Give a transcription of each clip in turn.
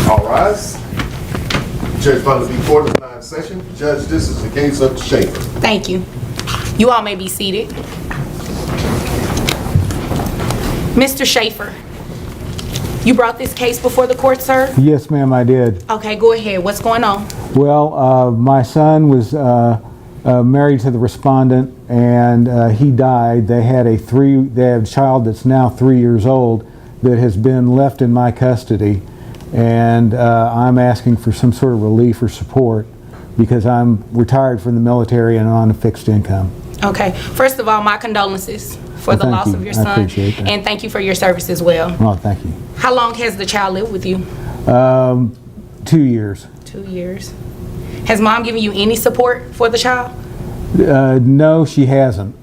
All rise. Judge Butler be court is now in session. Judge, this is the case of Schaefer. Thank you. You all may be seated. Mr. Schaefer, you brought this case before the court, sir? Yes, ma'am, I did. Okay, go ahead. What's going on? Well, my son was married to the respondent, and he died. They have a child that's now 3 years old that has been left in my custody, and I'm asking for some sort of relief or support because I'm retired from the military and on a fixed income. Okay. First of all, my condolences for the loss of your son. I appreciate that. And thank you for your service as well. Oh, thank you. How long has the child lived with you? 2 years. 2 years. Has mom given you any support for the child? No, she hasn't.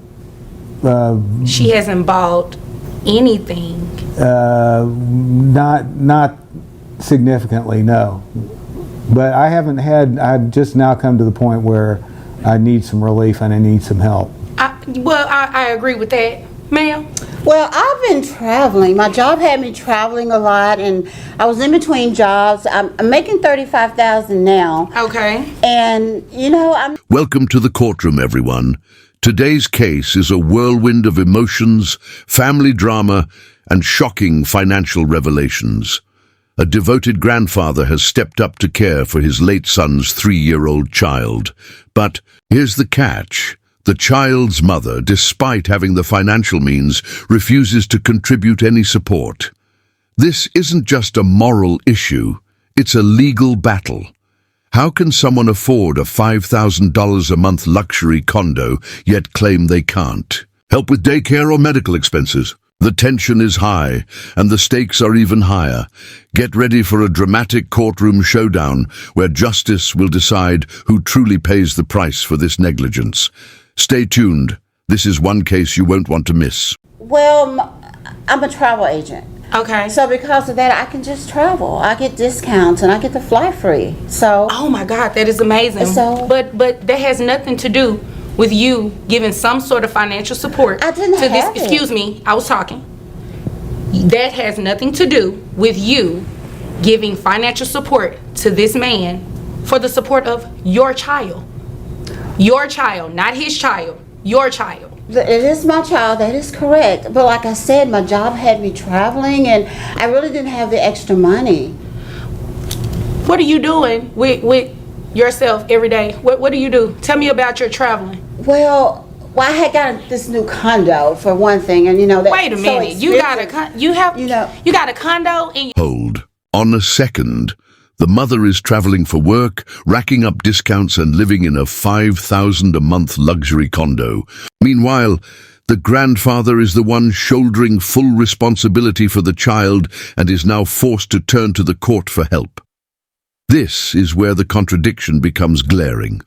She hasn't bought anything. Not significantly, no. But I've just now come to the point where I need some relief and I need some help. I agree with that. Ma'am? Well, I've been traveling. My job had me traveling a lot, and I was in between jobs. I'm making $35,000 now. Okay. And, Welcome to the courtroom, everyone. Today's case is a whirlwind of emotions, family drama, and shocking financial revelations. A devoted grandfather has stepped up to care for his late son's 3-year-old child. But here's the catch. The child's mother, despite having the financial means, refuses to contribute any support. This isn't just a moral issue, it's a legal battle. How can someone afford a $5,000 a month luxury condo, yet claim they can't? Help with daycare or medical expenses? The tension is high, and the stakes are even higher. Get ready for a dramatic courtroom showdown where justice will decide who truly pays the price for this negligence. Stay tuned. This is one case you won't want to miss. well, I'm a travel agent. Okay. So because of that, I can just travel. I get discounts, and I get to fly free. So, Oh my God, that is amazing. So- but that has nothing to do with you giving some sort of financial support I didn't to have this. it. Excuse me, I was talking. That has nothing to do with you giving financial support to this man for the support of your child. Your child, not his child. Your child. it is my child, that is correct. But like I said, my job had me traveling, and I really didn't have the extra money. What are you doing with yourself every day? What do you do? Tell me about your traveling. Well, I had got this new condo for one thing, and that. Wait a minute. You got you got a condo and Hold on a second. The mother is traveling for work, racking up discounts and living in a $5,000 a month luxury condo. Meanwhile, the grandfather is the one shouldering full responsibility for the child and is now forced to turn to the court for help. This is where the contradiction becomes glaring.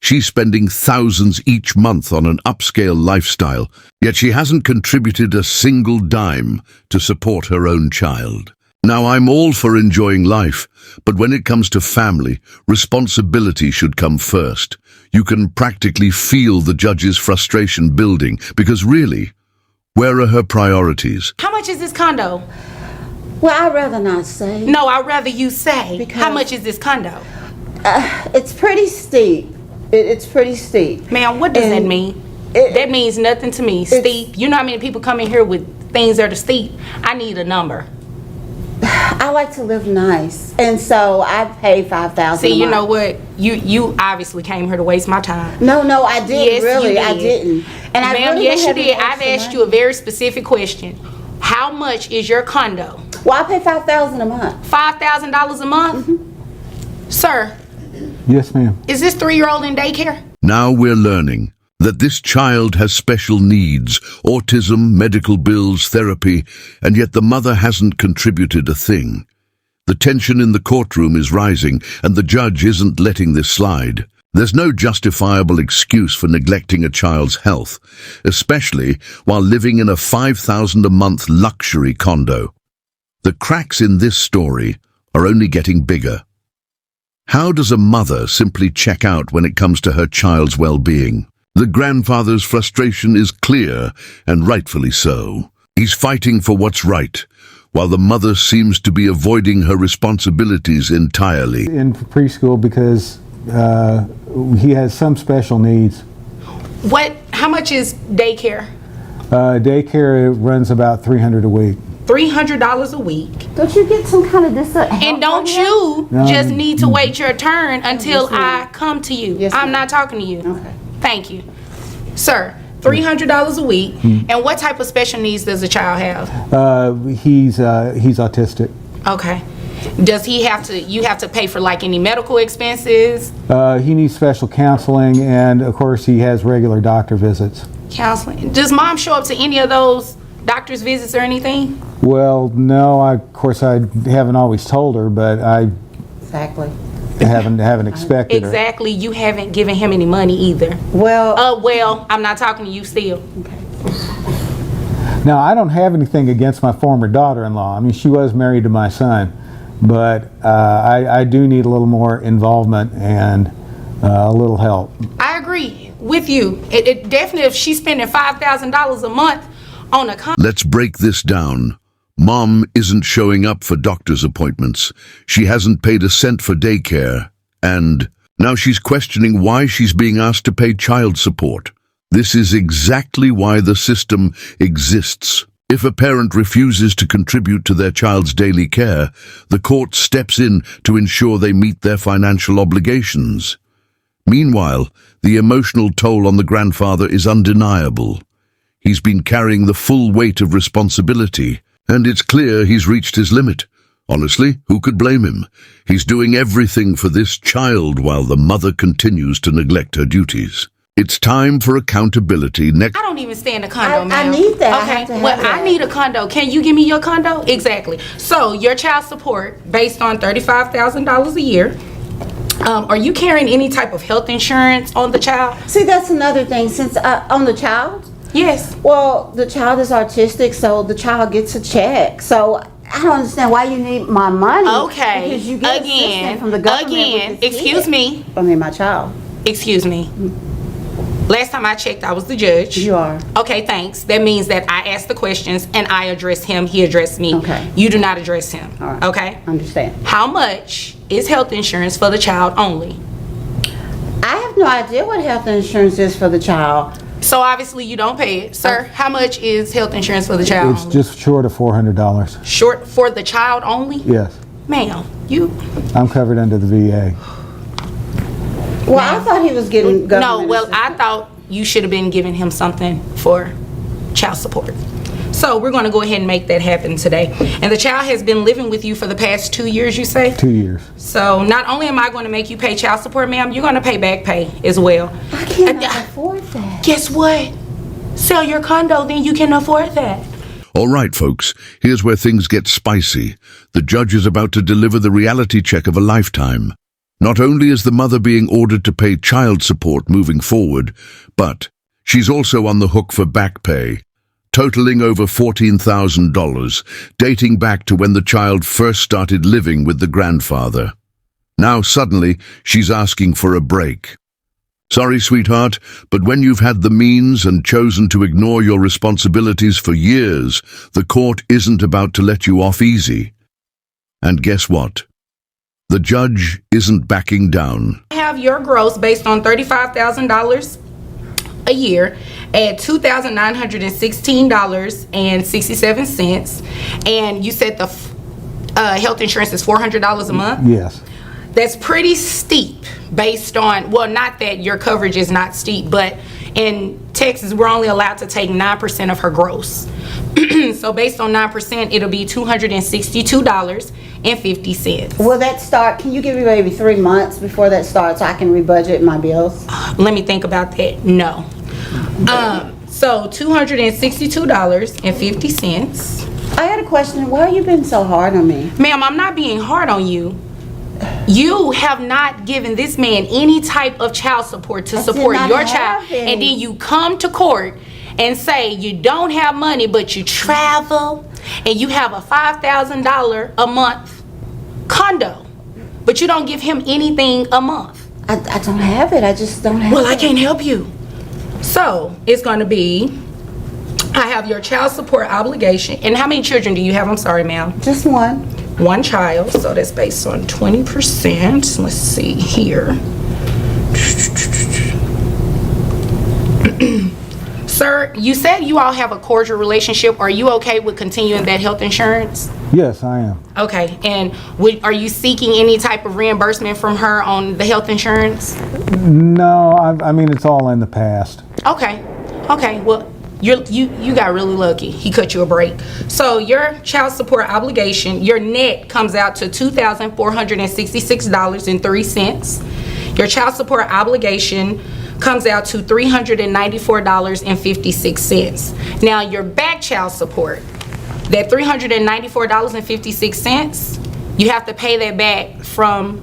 She's spending thousands each month on an upscale lifestyle, yet she hasn't contributed a single dime to support her own child. Now, I'm all for enjoying life, but when it comes to family, responsibility should come first. You can practically feel the judge's frustration building, because really, where are her priorities? how much is this condo? Well, I'd rather not say. No, I'd rather you say. Because- How much is this condo? It's pretty steep. It's pretty steep. Ma'am, what does that And mean? it- That means nothing to me. Steep. You know how many people come in here with things that are steep? I need a number. I like to live nice, and so I pay $5,000. See, a you month. know what? You obviously came here to waste my time. No, I didn't. Yes, really. you I did. didn't. And I Ma'am, really yes, you didn't have did. any I've extra asked money. you a very specific question. How much is your condo? Well, I pay $5,000 a month. $5,000 a month? Sir, Yes, ma'am. is this 3-year-old in daycare? Now we're learning that this child has special needs, autism, medical bills, therapy, and yet the mother hasn't contributed a thing. The tension in the courtroom is rising, and the judge isn't letting this slide. There's no justifiable excuse for neglecting a child's health, especially while living in a $5,000 a month luxury condo. The cracks in this story are only getting bigger. How does a mother simply check out when it comes to her child's well-being? The grandfather's frustration is clear, and rightfully so. He's fighting for what's right, while the mother seems to be avoiding her responsibilities entirely. In preschool because he has some special needs. How much is daycare? Daycare runs about $300 a week. $300 a week. Don't you get some kind of And don't you just need to wait your turn until I come to you? Yes, I'm ma'am. not talking to you. Okay. Thank you. Sir, $300 a week. And what type of special needs does the child have? He's autistic. Okay. Does he have to, you have to pay for like any medical expenses? He needs special counseling, and of course he has regular doctor visits. Counseling? Does mom show up to any of those doctor's visits or anything? Well, no, of course I haven't always told her, but I Exactly. haven't expected her. Exactly. You haven't given him any money either. Well, Well, I'm not talking to you still. Now, I don't have anything against my former daughter-in-law. I mean, she was married to my son, but I do need a little more involvement and a little help. I agree with you. It definitely, if she's spending $5,000 a month on a Let's break this down. Mom isn't showing up for doctor's appointments. She hasn't paid a cent for daycare. And now she's questioning why she's being asked to pay child support. This is exactly why the system exists. If a parent refuses to contribute to their child's daily care, the court steps in to ensure they meet their financial obligations. Meanwhile, the emotional toll on the grandfather is undeniable. He's been carrying the full weight of responsibility, and it's clear he's reached his limit. Honestly, who could blame him? He's doing everything for this child while the mother continues to neglect her duties. It's time for accountability next. I don't even stay in a condo, I ma'am. need that. I Okay, have to have well, that. I need a condo. Can you give me your condo? Exactly. So your child support based on $35,000 a year. Are you carrying any type of health insurance on the child? see, that's another thing. Since on the child, Yes. well, the child is autistic, so the child gets a check. So I don't understand why you need my money. Okay. Because you get assistance from the government. with this Excuse kid. me. I mean, my child. Excuse me. Last time I checked, I was the judge. You are. Okay, thanks. That means that I asked the questions and I addressed him, he addressed me. Okay. You do not address him. All right. Okay? Understand. How much is health insurance for the child only? I have no idea what health insurance is for the child. So obviously you don't pay it. Sir, how much is health insurance for the child It's only? just short of $400. Short for the child only? Yes, Ma'am, you... I'm covered under the VA. Well, I thought he was getting government No, well, assistance. I thought you should have been giving him something for child support. So we're going to go ahead and make that happen today. And the child has been living with you for the past 2 years, you say? 2 years. So not only am I going to make you pay child support, ma'am, you're going to pay back pay as well. I cannot afford that. Guess what? Sell your condo, then you can afford that. All right, folks, here's where things get spicy. The judge is about to deliver the reality check of a lifetime. Not only is the mother being ordered to pay child support moving forward, but she's also on the hook for back pay, totaling over $14,000, dating back to when the child first started living with the grandfather. Now suddenly, she's asking for a break. Sorry, sweetheart, but when you've had the means and chosen to ignore your responsibilities for years, the court isn't about to let you off easy. And guess what? The judge isn't backing down. Have your gross based on $35,000 a year at $2,916.67, and you said the health insurance is $400 a month. Yes. That's pretty steep based on, well, not that your coverage is not steep, but in Texas we're only allowed to take 9% of her gross. So based on 9%, it'll be $262.50. Will that start, can you give me maybe 3 months before that starts so I can rebudget my bills? Let me think about that. No. So $262.50. I had a question. Why have you been so hard on me? Ma'am, I'm not being hard on you. You have not given this man any type of child support to I did support not your have child, any. and then you come to court and say you don't have money, but you travel and you have a $5,000 a month condo, but you don't give him anything a month. I don't have it. I just don't have Well, it. I can't help you. So it's going to be I have your child support obligation. And how many children do you have? I'm sorry, ma'am. Just one. One child, so that's based on 20%. Let's see here. Sir, you said you all have a cordial relationship. Are you okay with continuing that health insurance? Yes, I am. Okay, and are you seeking any type of reimbursement from her on the health insurance? No, I mean, it's all in the past. Okay, well, you got really lucky. He cut you a break. So your child support obligation, your net comes out to $2,466.03. Your child support obligation comes out to $394.56. Now your back child support, that $394.56, you have to pay that back from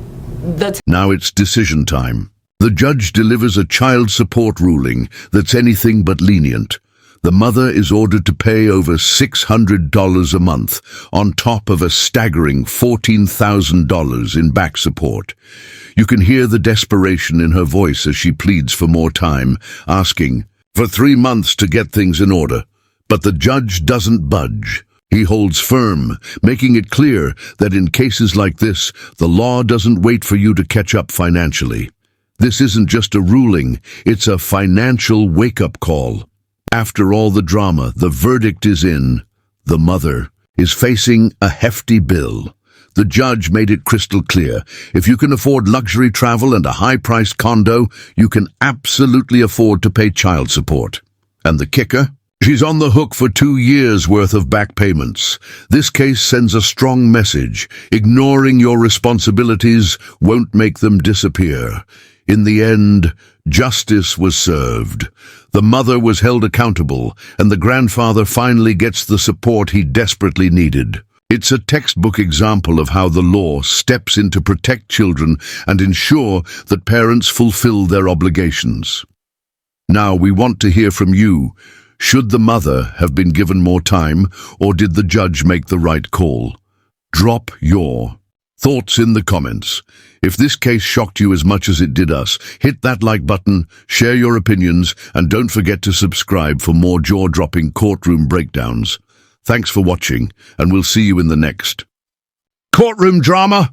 the Now it's decision time. The judge delivers a child support ruling that's anything but lenient. The mother is ordered to pay over $600 a month, on top of a staggering $14,000 in back support. You can hear the desperation in her voice as she pleads for more time, asking for 3 months to get things in order. But the judge doesn't budge. He holds firm, making it clear that in cases like this, the law doesn't wait for you to catch up financially. This isn't just a ruling, it's a financial wake-up call. After all the drama, the verdict is in. The mother is facing a hefty bill. The judge made it crystal clear. If you can afford luxury travel and a high-priced condo, you can absolutely afford to pay child support. And the kicker? She's on the hook for 2 years' worth of back payments. This case sends a strong message. Ignoring your responsibilities won't make them disappear. In the end, justice was served. The mother was held accountable, and the grandfather finally gets the support he desperately needed. It's a textbook example of how the law steps in to protect children and ensure that parents fulfill their obligations. Now we want to hear from you. Should the mother have been given more time, or did the judge make the right call? Drop your thoughts in the comments. If this case shocked you as much as it did us, hit that like button, share your opinions, and don't forget to subscribe for more jaw-dropping courtroom breakdowns. Thanks for watching, and we'll see you in the next courtroom drama.